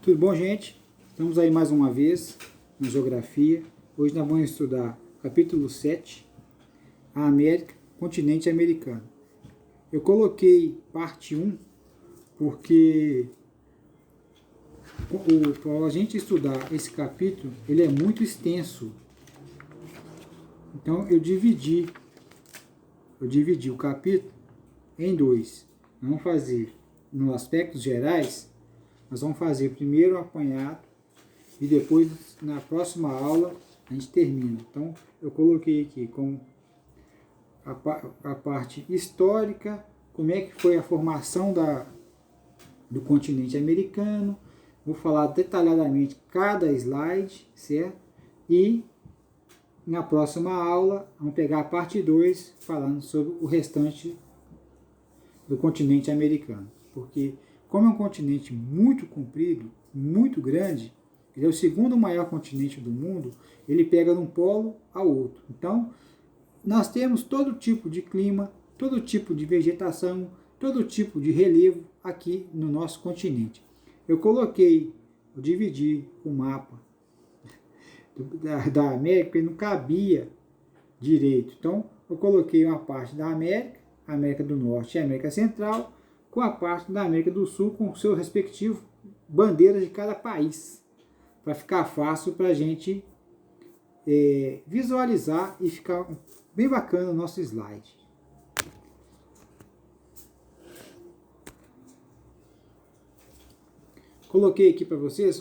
Tudo bom, gente? Estamos aí mais uma vez na Geografia. Hoje nós vamos estudar capítulo 7, a América, continente americano. Eu coloquei parte 1 porque para a gente estudar esse capítulo, ele é muito extenso. Então eu dividi o capítulo em dois. Vamos fazer nos aspectos gerais. Nós vamos fazer primeiro o apanhado e depois, na próxima aula, a gente termina. Então, eu coloquei aqui como a parte histórica, como é que foi a formação do continente americano. Vou falar detalhadamente cada slide, certo? E na próxima aula, vamos pegar a parte 2, falando sobre o restante do continente americano. Porque como é um continente muito comprido, muito grande, ele é o segundo maior continente do mundo, ele pega de um polo ao outro. Então, nós temos todo tipo de clima, todo tipo de vegetação, todo tipo de relevo aqui no nosso continente. Eu dividi o mapa da América, ele não cabia direito. Então, eu coloquei uma parte da América, a América do Norte e a América Central, com a parte da América do Sul, com seu respectivo bandeiras de cada país, para ficar fácil para a gente visualizar e ficar bem bacana o nosso slide. Coloquei aqui para vocês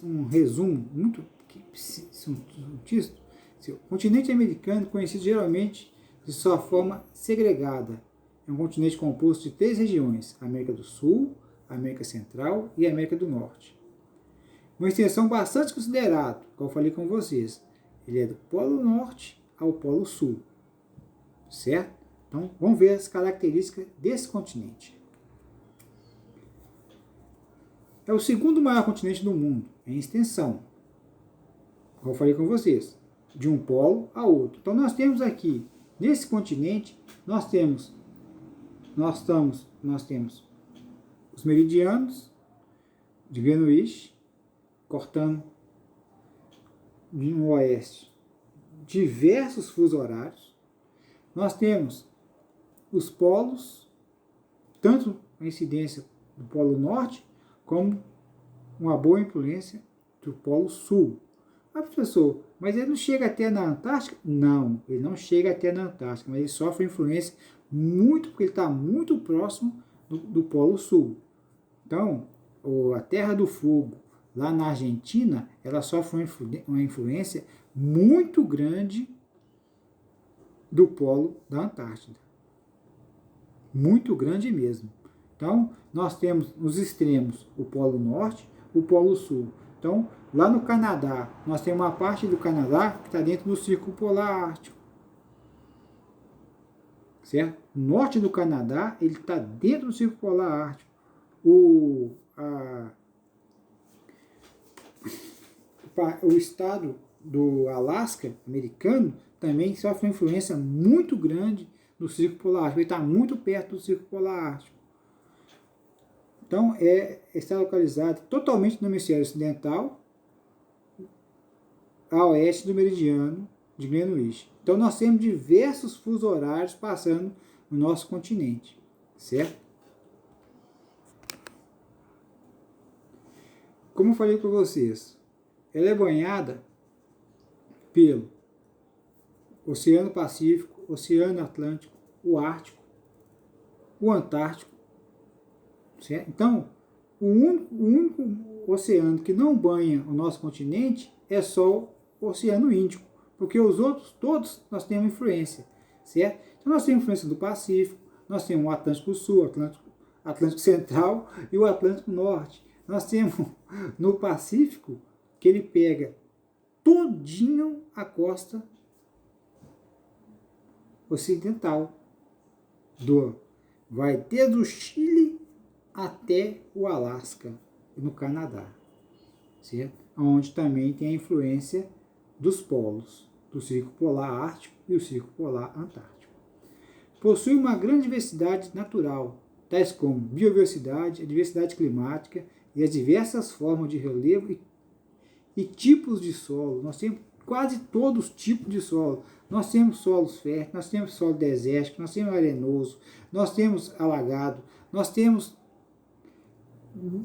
um resumo muito um texto. O continente americano, conhecido geralmente de sua forma segregada, é um continente composto de 3 regiões: a América do Sul, a América Central e a América do Norte. Uma extensão bastante considerável, como eu falei com vocês. Ele é do Polo Norte ao Polo Sul, certo? Então, vamos ver as características desse continente. É o segundo maior continente do mundo em extensão, como eu falei com vocês, de um polo ao outro. Então, nós temos aqui, nesse continente, nós temos os meridianos de Greenwich, cortando no oeste diversos fusos horários. Nós temos os polos, tanto a incidência do Polo Norte, como uma boa influência do Polo Sul. Ah, professor, mas ele não chega até na Antártica? Não, ele não chega até na Antártica, mas ele sofre influência muito, porque ele está muito próximo do Polo Sul. Então, a Terra do Fogo, lá na Argentina, ela sofre uma influência muito grande do polo da Antártida. Muito grande mesmo. Então, nós temos nos extremos o Polo Norte, o Polo Sul. Então, lá no Canadá, nós temos uma parte do Canadá que está dentro do Círculo Polar Ártico. Certo? O norte do Canadá, ele está dentro do Círculo Polar Ártico. O estado do Alasca, americano, também sofre uma influência muito grande do Círculo Polar Ártico. Ele está muito perto do Círculo Polar Ártico. Então, está localizado totalmente no hemisfério ocidental, a oeste do meridiano de Greenwich. Então, nós temos diversos fusos horários passando no nosso continente, certo? Como eu falei para vocês, ela é banhada pelo Oceano Pacífico, Oceano Atlântico, o Ártico, o Antártico, certo? Então, o único oceano que não banha o nosso continente é só o Oceano Índico, porque os outros todos nós temos influência, certo? Então nós temos influência do Pacífico, nós temos o Atlântico Sul, Atlântico Central e o Atlântico Norte. Nós temos no Pacífico que ele pega todinho a costa ocidental, vai desde o Chile até o Alasca, no Canadá, certo? Onde também tem a influência dos polos, do Círculo Polar Ártico e o Círculo Polar Antártico. Possui uma grande diversidade natural, tais como biodiversidade, a diversidade climática e as diversas formas de relevo e tipos de solo. Nós temos quase todos os tipos de solo. Nós temos solos férteis, nós temos solo desértico, nós temos arenoso, nós temos alagado, nós temos...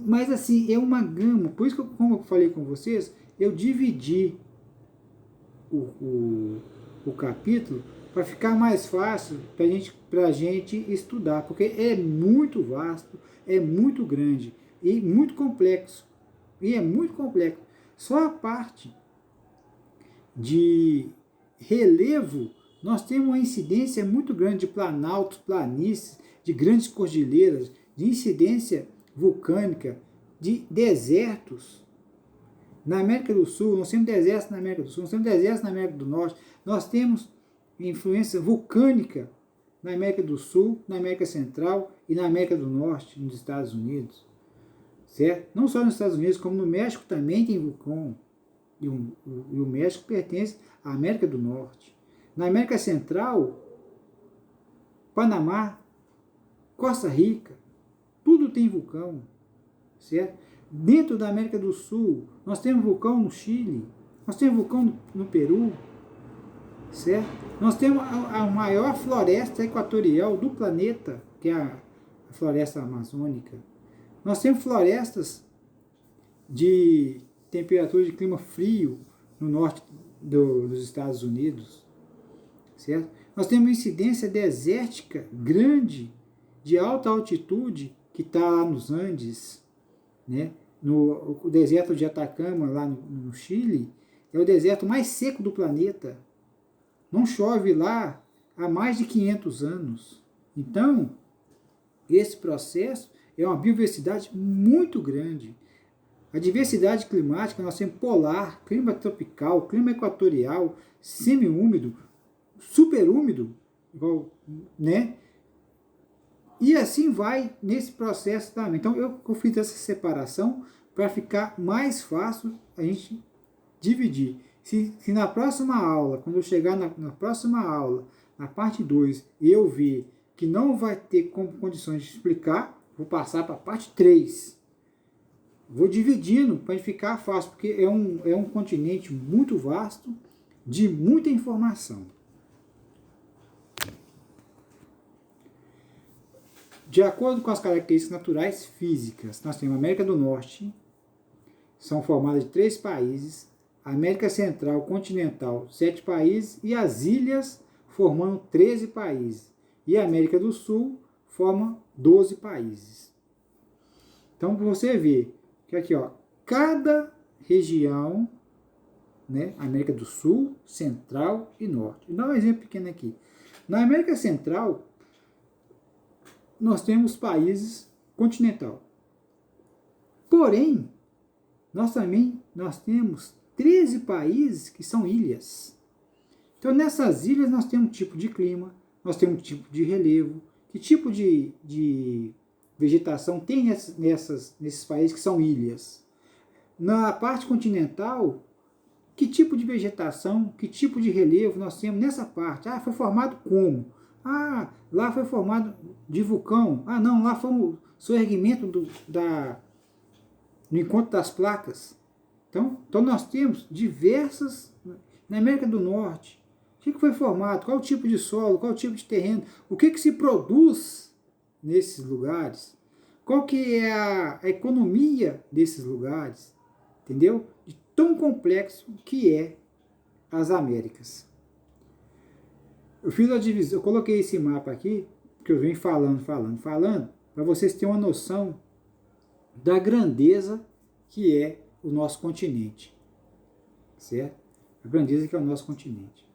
Mas assim, é uma gama. Por isso que, como eu falei com vocês, eu dividi o capítulo para ficar mais fácil para a gente estudar, porque é muito vasto, é muito grande e muito complexo. E é muito complexo. Só a parte de relevo, nós temos uma incidência muito grande de planaltos, planícies, de grandes cordilheiras, de incidência vulcânica, de desertos. Na América do Sul, nós temos desertos na América do Sul, nós temos desertos na América do Norte, nós temos influência vulcânica na América do Sul, na América Central e na América do Norte, nos Estados Unidos. Certo? Não só nos Estados Unidos, como no México também tem vulcão. E o México pertence à América do Norte. Na América Central, Panamá, Costa Rica, tudo tem vulcão. Certo? Dentro da América do Sul, nós temos vulcão no Chile, nós temos vulcão no Peru, certo? Nós temos a maior floresta equatorial do planeta, que é a floresta amazônica. Nós temos florestas de temperatura de clima frio no norte dos Estados Unidos, certo? Nós temos incidência desértica grande de alta altitude que está lá nos Andes, né? O deserto de Atacama, lá no Chile, é o deserto mais seco do planeta. Não chove lá há mais de 500 anos. Então, esse processo é uma biodiversidade muito grande. A diversidade climática, nós temos polar, clima tropical, clima equatorial, semiúmido, superúmido, né? E assim vai nesse processo também. Então eu fiz essa separação para ficar mais fácil a gente dividir. Se na próxima aula, quando eu chegar na próxima aula, na parte 2, eu ver que não vai ter condições de explicar, vou passar para a parte 3. Vou dividindo para ficar fácil, porque é um continente muito vasto, de muita informação. De acordo com as características naturais físicas, nós temos a América do Norte, são formadas de 3 países, a América Central continental, 7 países, e as ilhas formando 13 países. E a América do Sul forma 12 países. Então, para você ver que aqui, ó, cada região, né, América do Sul, Central e Norte. Vou dar um exemplo pequeno aqui. Na América Central, nós temos países continental. Porém, nós temos 13 países que são ilhas. Então, nessas ilhas, nós temos um tipo de clima, nós temos um tipo de relevo, que tipo de vegetação tem nesses países que são ilhas. Na parte continental, que tipo de vegetação, que tipo de relevo nós temos nessa parte? Ah, foi formado como? Ah, lá foi formado de vulcão. Ah, não, lá foi o soerguimento no encontro das placas. Então nós temos diversas... Na América do Norte, o que foi formado? Qual o tipo de solo? Qual o tipo de terreno? O que se produz nesses lugares? Qual que é a economia desses lugares? Entendeu? De tão complexo que é as Américas. Eu fiz a divisão, eu coloquei esse mapa aqui, que eu venho falando, para vocês terem uma noção da grandeza que é o nosso continente. Certo? A grandeza que é o nosso continente.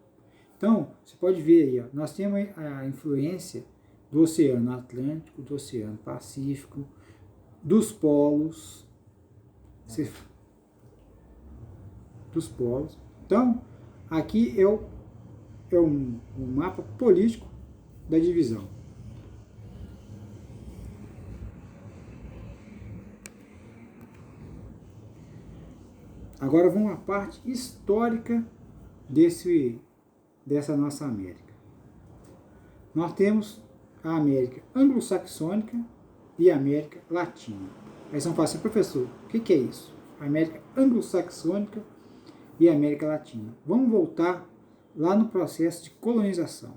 Então, você pode ver aí, ó, nós temos a influência do Oceano Atlântico, do Oceano Pacífico, dos polos, Então, aqui é um mapa político da divisão. Agora vamos à parte histórica dessa nossa América. Nós temos a América anglo-saxônica e a América latina. Aí você fala assim, professor, o que é isso? América anglo-saxônica e América Latina. Vamos voltar lá no processo de colonização.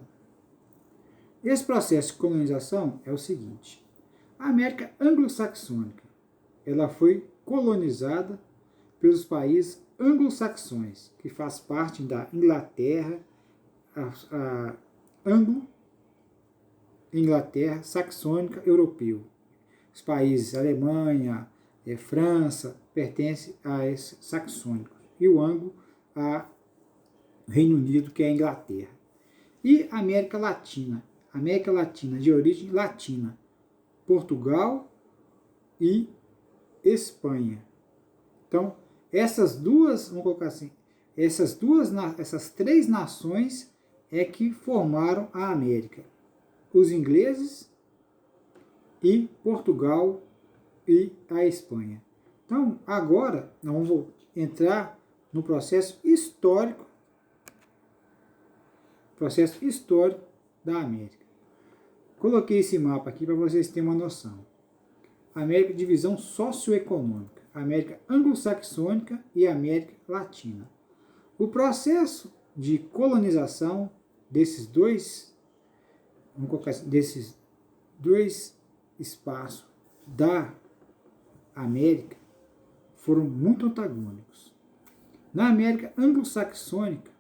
Esse processo de colonização é o seguinte: a América anglo-saxônica, ela foi colonizada pelos países anglo-saxões, que faz parte da Inglaterra, a Inglaterra saxônica europeu. Os países Alemanha, França, pertencem a esses saxônicos. E o anglo a Reino Unido, que é a Inglaterra. E América Latina de origem latina, Portugal e Espanha. Então, essas duas, vamos colocar assim, essas três nações é que formaram a América. Os ingleses e Portugal e a Espanha. Então, agora nós vamos entrar no processo histórico da América. Coloquei esse mapa aqui para vocês terem uma noção. América, divisão socioeconômica, América anglo-saxônica e América Latina. O processo de colonização desses dois espaços da América foram muito antagônicos. Na América anglo-saxônica,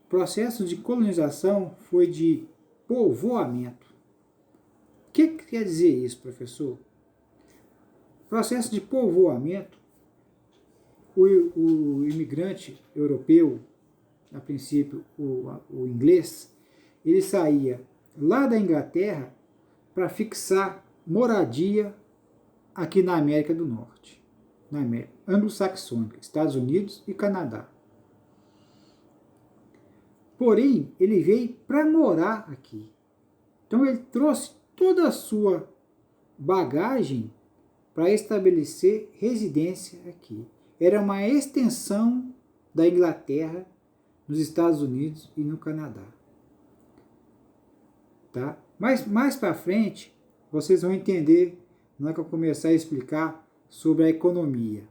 o processo de colonização foi de povoamento. O que quer dizer isso, professor? O processo de povoamento, o imigrante europeu, a princípio o inglês, ele saía lá da Inglaterra para fixar moradia aqui na América do Norte, na América anglo-saxônica, Estados Unidos e Canadá. Porém, ele veio para morar aqui. Então ele trouxe toda a sua bagagem para estabelecer residência aqui. Era uma extensão da Inglaterra nos Estados Unidos e no Canadá. Tá? Mas mais para frente, vocês vão entender na hora que eu começar a explicar sobre a economia.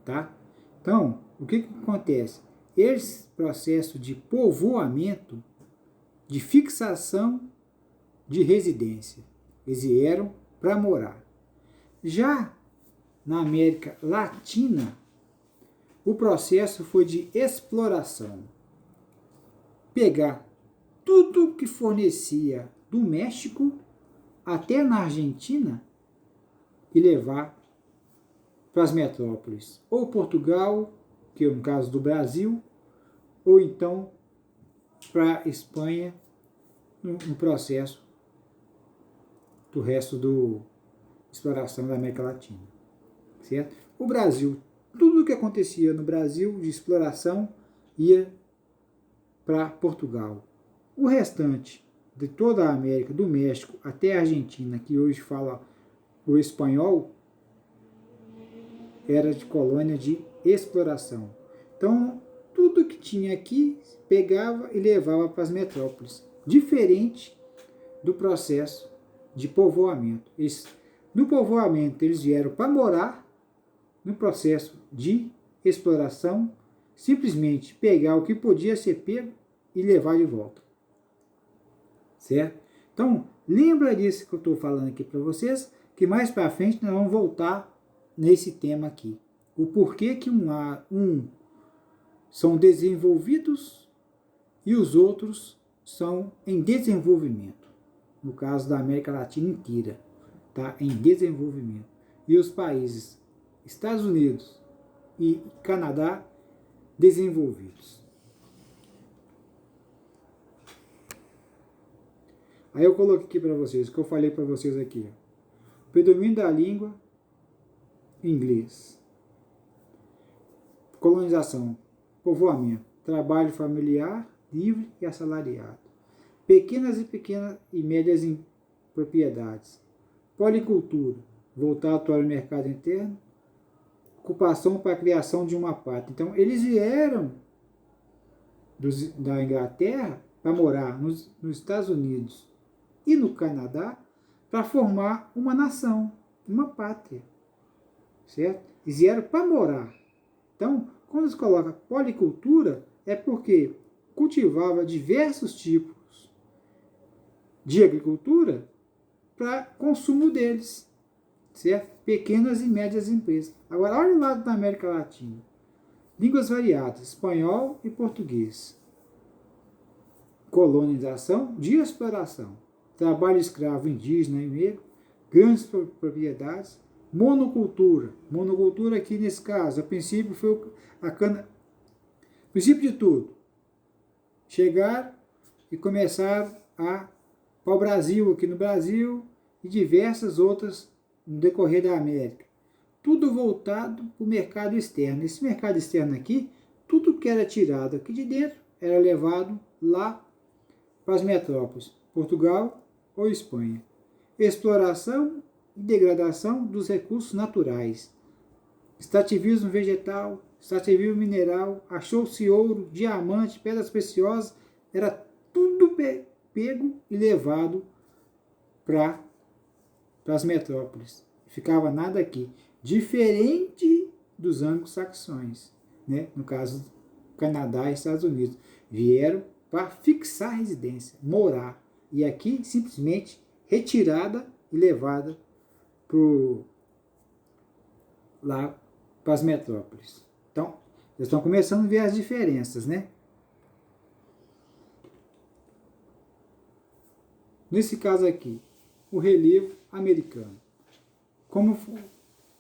Tá? Então, o que acontece? Esse processo de povoamento, de fixação de residência, eles vieram para morar. Já na América Latina, o processo foi de exploração. Pegar tudo que fornecia do México até na Argentina e levar para as metrópoles, ou Portugal, que é no caso do Brasil, ou então para a Espanha, no processo do resto da exploração da América Latina. Certo? O Brasil, tudo o que acontecia no Brasil de exploração ia para Portugal. O restante de toda a América, do México até a Argentina, que hoje fala o espanhol, era de colônia de exploração. Então, tudo que tinha aqui pegava e levava para as metrópoles, diferente do processo de povoamento. No povoamento, eles vieram para morar, no processo de exploração, simplesmente pegar o que podia ser pego e levar de volta. Certo? Então, lembra disso que eu estou falando aqui para vocês, que mais para frente nós vamos voltar nesse tema aqui. O porquê que são desenvolvidos e os outros são em desenvolvimento. No caso da América Latina inteira, tá? Em desenvolvimento. E os países Estados Unidos e Canadá desenvolvidos. Aí eu coloquei aqui para vocês, o que eu falei para vocês aqui. O predomínio da língua inglês. Colonização, povoamento, trabalho familiar, livre e assalariado. Pequenas e médias propriedades. Policultura, voltado para o mercado interno. Ocupação para a criação de uma pátria. Então, eles vieram da Inglaterra para morar nos Estados Unidos e no Canadá para formar uma nação. uma pátria, certo? Eles vieram para morar. Então, quando se coloca policultura, é porque cultivava diversos tipos de agricultura para consumo deles, certo? Pequenas e médias empresas. Agora, olha o lado da América Latina. Línguas variadas, espanhol e português. Colonização de exploração. Trabalho escravo indígena e negro. Grandes propriedades. Monocultura. Monocultura aqui nesse caso, a princípio foi a cana. Princípio de tudo. Chegar e começar para o Brasil, aqui no Brasil, e diversas outras no decorrer da América. Tudo voltado para o mercado externo. Esse mercado externo aqui, tudo que era tirado aqui de dentro, era levado lá para as metrópoles, Portugal ou Espanha. Exploração e degradação dos recursos naturais. Extrativismo vegetal, extrativismo mineral, achou-se ouro, diamante, pedras preciosas, era tudo pego e levado para as metrópoles. Ficava nada aqui. Diferente dos anglo-saxões, né? No caso, Canadá e Estados Unidos. Vieram para fixar residência, morar. E aqui, simplesmente, retirada e levada lá para as metrópoles. Então, eles estão começando a ver as diferenças, né? Nesse caso aqui, o relevo americano. Como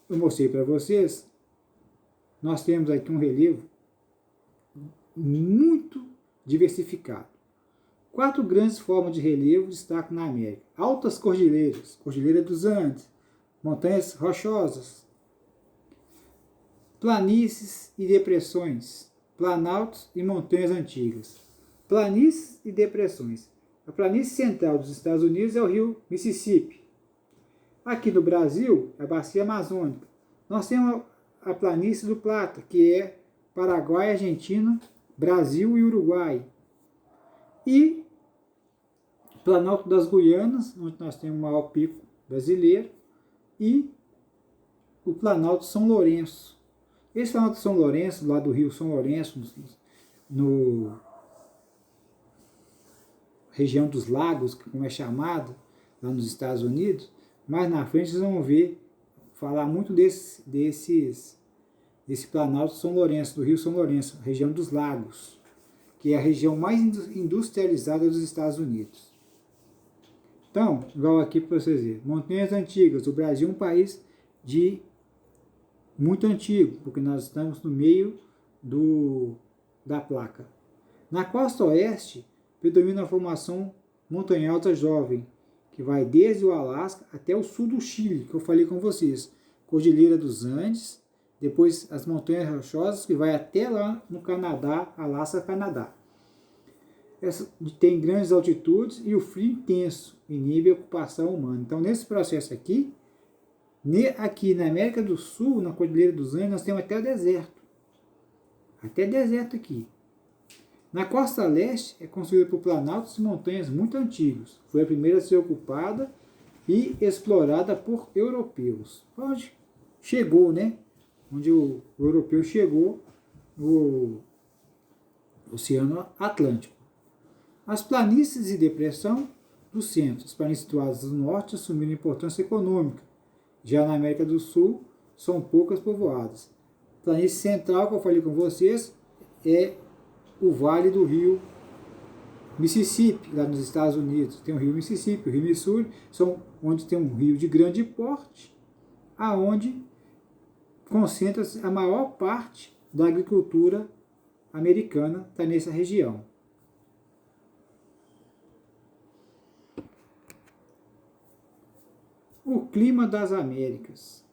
eu mostrei para vocês, nós temos aqui um relevo muito diversificado. 4 grandes formas de relevo destacam na América. Altas cordilheiras, Cordilheira dos Andes, montanhas rochosas, planícies e depressões, planaltos e montanhas antigas. Planícies e depressões. A planície central dos Estados Unidos é o rio Mississippi. Aqui no Brasil, é a bacia amazônica. Nós temos a planície do Plata, que é Paraguai, Argentina, Brasil e Uruguai. E Planalto das Guianas, onde nós temos o maior pico brasileiro, e o Planalto São Lourenço. Esse Planalto São Lourenço, lá do rio São Lourenço, no região dos lagos, como é chamado, lá nos Estados Unidos, mais na frente vocês vão ver, falar muito desse Planalto São Lourenço, do rio São Lourenço, região dos lagos, que é a região mais industrializada dos Estados Unidos. Então, igual aqui para vocês verem, montanhas antigas. O Brasil é um país muito antigo, porque nós estamos no meio da placa. Na costa oeste, predomina a formação montanhosa jovem, que vai desde o Alasca até o sul do Chile, que eu falei com vocês. Cordilheira dos Andes, depois as montanhas rochosas, que vai até lá no Canadá, Alasca, Canadá. Essa tem grandes altitudes e o frio intenso inibe a ocupação humana. Então, nesse processo aqui na América do Sul, na Cordilheira dos Andes, nós temos até deserto. Até deserto aqui. Na costa leste, é construída por planaltos e montanhas muito antigos. Foi a primeira a ser ocupada e explorada por europeus. Onde chegou, né? Onde o europeu chegou no Oceano Atlântico. As planícies e depressão do centro. As planícies situadas no norte assumiram importância econômica. Já na América do Sul, são poucas povoadas. A planície central, que eu falei com vocês, é o vale do rio Mississippi, lá nos Estados Unidos. Tem o rio Mississippi, o rio Missouri, são onde tem um rio de grande porte, aonde concentra-se a maior parte da agricultura americana, está nessa região. O clima das Américas.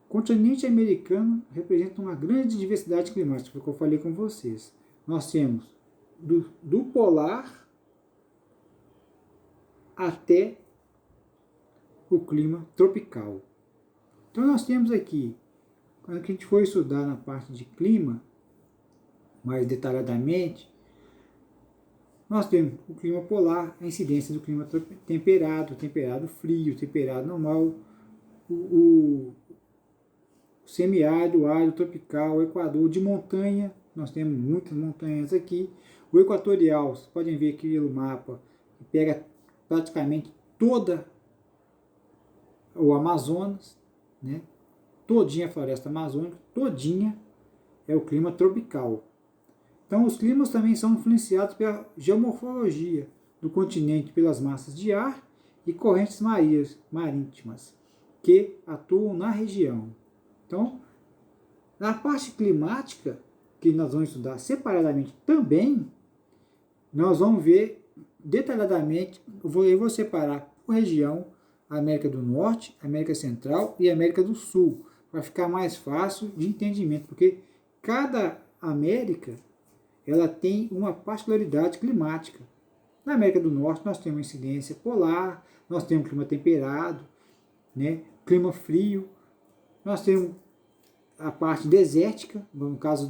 O continente americano representa uma grande diversidade climática, que eu falei com vocês. Nós temos do polar até o clima tropical. Então nós temos aqui, quando a gente for estudar na parte de clima, mais detalhadamente, nós temos o clima polar, a incidência do clima temperado, temperado frio, temperado normal, o semiárido, árido, tropical, o Equador, de montanha, nós temos muitas montanhas aqui. O equatorial, vocês podem ver aqui no mapa, que pega praticamente toda o Amazonas, né? Todinha a floresta amazônica, todinha é o clima tropical. Então os climas também são influenciados pela geomorfologia do continente, pelas massas de ar e correntes marítimas que atuam na região. Então, na parte climática, que nós vamos estudar separadamente também, nós vamos ver detalhadamente, eu vou separar por região, a América do Norte, América Central e América do Sul, para ficar mais fácil de entendimento, porque cada América ela tem uma particularidade climática. Na América do Norte nós temos incidência polar, nós temos clima temperado, né, clima frio, nós temos a parte desértica, no caso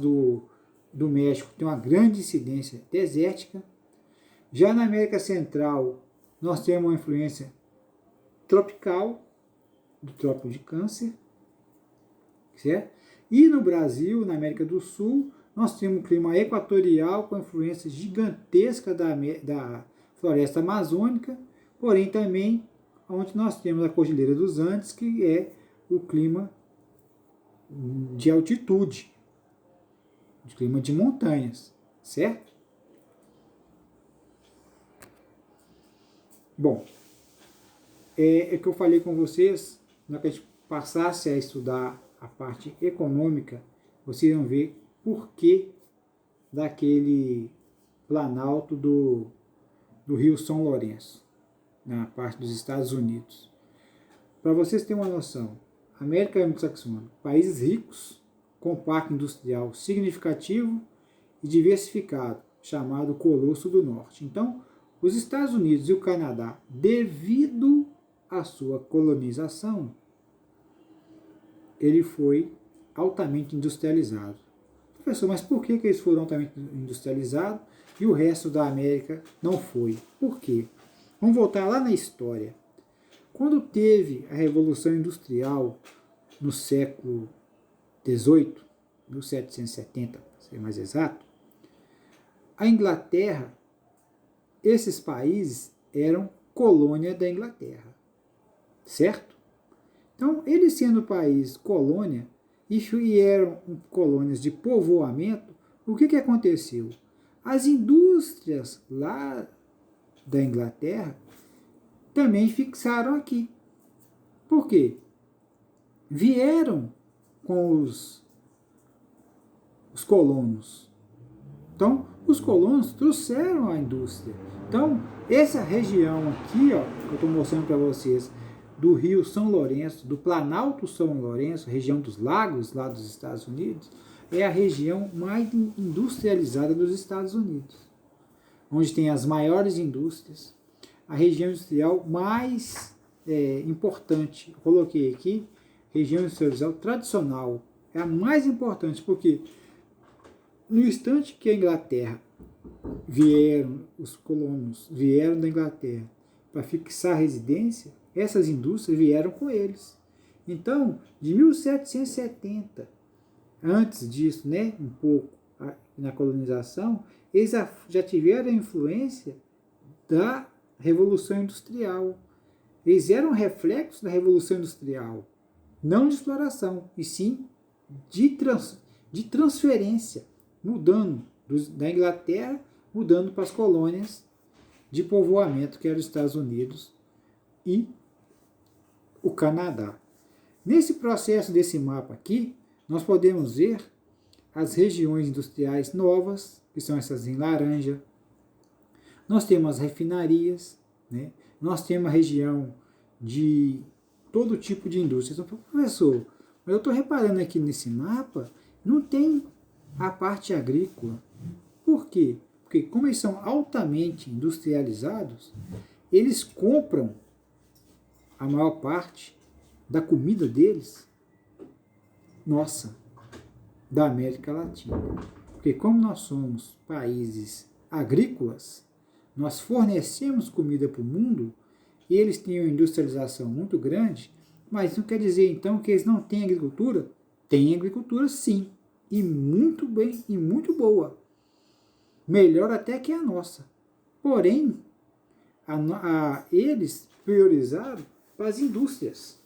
do México tem uma grande incidência desértica. Já na América Central nós temos uma influência tropical, do Trópico de Câncer, certo? E no Brasil, na América do Sul, nós temos um clima equatorial com influência gigantesca da floresta amazônica, porém também onde nós temos a Cordilheira dos Andes, que é o clima de altitude, de clima de montanhas, certo? Bom, é que eu falei com vocês, na que a gente passasse a estudar a parte econômica, vocês vão ver por que daquele planalto do Rio São Lourenço, na parte dos Estados Unidos. Para vocês terem uma noção, América anglo-saxônica, países ricos, com parque industrial significativo e diversificado, chamado Colosso do Norte. Então, os Estados Unidos e o Canadá, devido à sua colonização, ele foi altamente industrializado. Professor, mas por que eles foram altamente industrializados e o resto da América não foi? Por quê? Vamos voltar lá na história. Quando teve a Revolução Industrial no século XVIII, 1770, para ser mais exato, a Inglaterra, esses países eram colônia da Inglaterra, certo? Então, eles sendo país colônia e eram colônias de povoamento, o que aconteceu? As indústrias lá da Inglaterra também fixaram aqui. Por quê? Vieram com os colonos. Então, os colonos trouxeram a indústria. Então, essa região aqui, ó, que eu estou mostrando para vocês, do Rio São Lourenço, do Planalto São Lourenço, região dos lagos lá dos Estados Unidos, é a região mais industrializada dos Estados Unidos, onde tem as maiores indústrias, a região industrial mais importante. Eu coloquei aqui, região industrial tradicional, é a mais importante, porque no instante que a Inglaterra os colonos vieram da Inglaterra para fixar residência, essas indústrias vieram com eles. Então, de 1770, antes disso, né, um pouco na colonização, eles já tiveram a influência da Revolução Industrial. Eles eram reflexos da Revolução Industrial, não de exploração, e sim de transferência, mudando da Inglaterra, mudando para as colônias de povoamento, que eram os Estados Unidos e o Canadá. Nesse processo desse mapa aqui, nós podemos ver as regiões industriais novas, que são essas em laranja. Nós temos as refinarias, né? Nós temos a região de todo tipo de indústria. Então, professor, mas eu estou reparando aqui nesse mapa, não tem a parte agrícola. Por quê? Porque como eles são altamente industrializados, eles compram a maior parte da comida deles, nossa, da América Latina. Porque como nós somos países agrícolas, nós fornecemos comida para o mundo, e eles têm uma industrialização muito grande, Mas isso não quer dizer então que eles não têm agricultura? Tem agricultura sim, e muito bem, e muito boa. Melhor até que a nossa. Porém, eles priorizaram para as indústrias.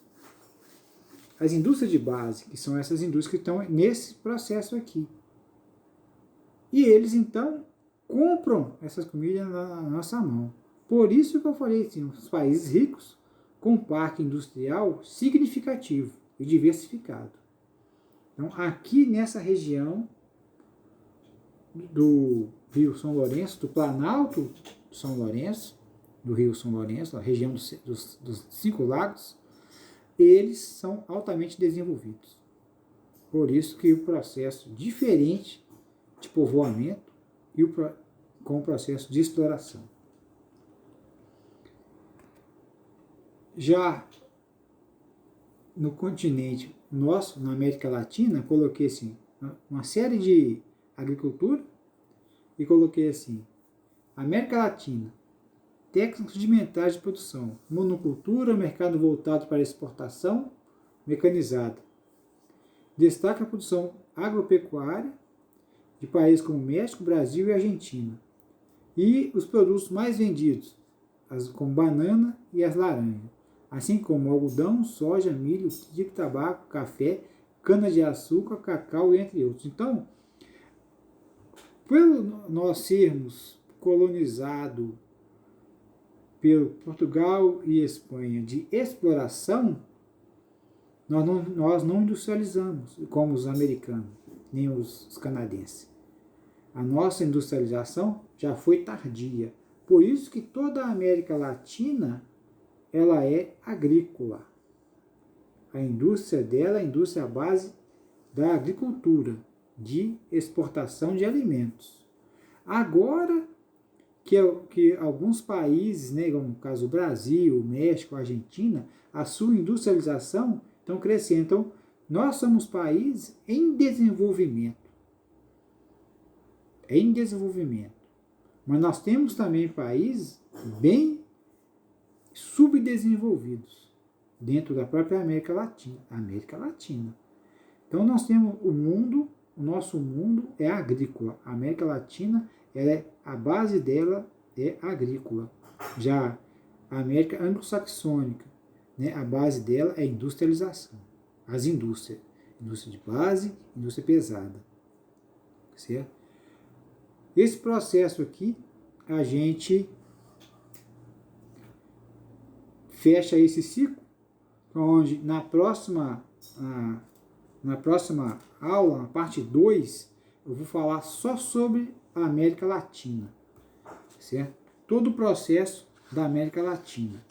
As indústrias de base, que são essas indústrias que estão nesse processo aqui. E eles, então, compram essas comidas na nossa mão. Por isso que eu falei assim, os países ricos com um parque industrial significativo e diversificado. Então, aqui nessa região do Rio São Lourenço, do Planalto São Lourenço, do Rio São Lourenço, a região dos 5 lagos, eles são altamente desenvolvidos. Por isso que o processo diferente de povoamento e com o processo de exploração. Já no continente nosso, na América Latina, coloquei assim, uma série de agricultura e coloquei assim, América Latina, técnicas rudimentares de produção, monocultura, mercado voltado para exportação, mecanizada. Destaca a produção agropecuária de países como México, Brasil e Argentina. E os produtos mais vendidos, como banana e as laranjas, assim como algodão, soja, milho, trigo, tabaco, café, cana-de-açúcar, cacau, entre outros. Então, por nós sermos colonizados pelo Portugal e Espanha de exploração, nós não industrializamos como os americanos, nem os canadenses. A nossa industrialização já foi tardia. Por isso que toda a América Latina ela é agrícola. A indústria dela é a indústria à base da agricultura, de exportação de alimentos. Agora que alguns países, né, como no caso do Brasil, México, Argentina, a sua industrialização estão crescendo. Então, nós somos países em desenvolvimento. Em desenvolvimento. Mas nós temos também países bem subdesenvolvidos dentro da própria América Latina. Então nós temos o nosso mundo é agrícola. A América Latina, a base dela é agrícola. Já a América anglo-saxônica, né, a base dela é industrialização. As indústrias. Indústria de base, indústria pesada. Certo? Esse processo aqui, a gente fecha esse ciclo, onde na próxima aula, na parte 2, eu vou falar só sobre a América Latina, certo? Todo o processo da América Latina,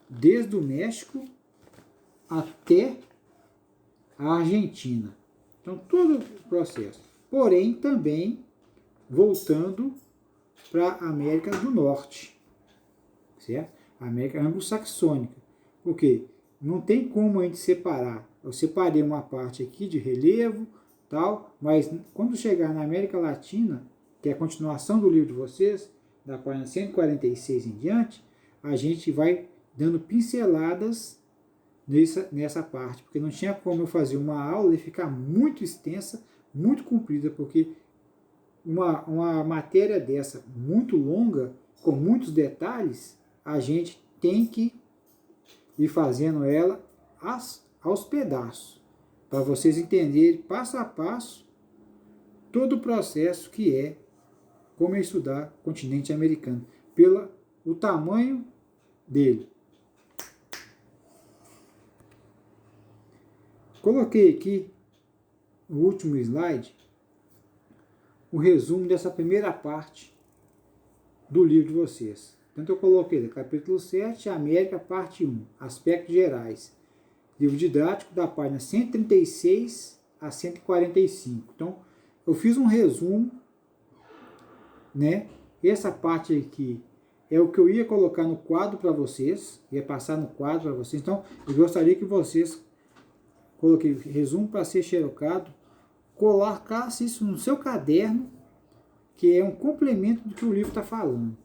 desde o México até a Argentina. Então, todo o processo. Porém, também voltando para a América do Norte, certo? A América anglo-saxônica. Por quê? Não tem como a gente separar. Eu separei uma parte aqui de relevo, tal, mas quando chegar na América Latina, que é a continuação do livro de vocês, da página 146 em diante, a gente vai dando pinceladas nessa parte, porque não tinha como eu fazer uma aula e ficar muito extensa, muito comprida, porque uma matéria dessa muito longa, com muitos detalhes, a gente tem que ir fazendo ela aos pedaços, para vocês entenderem passo a passo todo o processo que é como estudar o continente americano, pelo o tamanho dele. Coloquei aqui no último slide o resumo dessa primeira parte do livro de vocês. Então eu coloquei capítulo 7, América, parte 1, aspectos gerais. Livro didático da página 136 a 145. Então eu fiz um resumo, né? Essa parte aqui é o que eu ia colocar no quadro para vocês, ia passar no quadro para vocês. Então eu gostaria que vocês coloquei resumo para ser xerocado, colocasse isso no seu caderno, que é um complemento do que o livro está falando,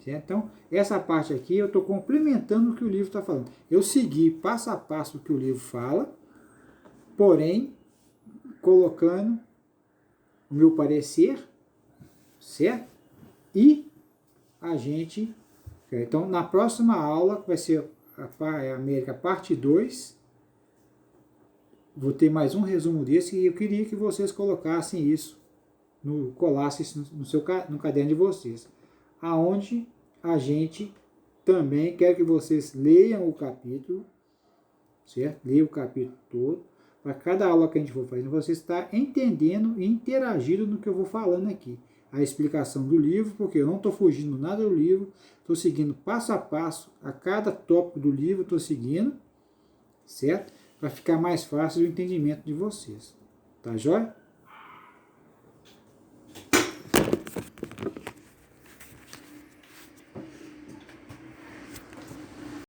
certo? Então, essa parte aqui eu estou complementando o que o livro está falando. Eu segui passo a passo o que o livro fala, porém, colocando o meu parecer, certo? E a gente... Então, na próxima aula, que vai ser a América parte 2, vou ter mais um resumo desse e eu queria que vocês colocassem isso, colassem isso no caderno de vocês. Aonde a gente também quer que vocês leiam o capítulo, certo? Leiam o capítulo todo. Para cada aula que a gente for fazendo, você está entendendo e interagindo no que eu vou falando aqui. A explicação do livro, porque eu não estou fugindo nada do livro, estou seguindo passo a passo, a cada tópico do livro estou seguindo, certo? Para ficar mais fácil o entendimento de vocês. Tá joia?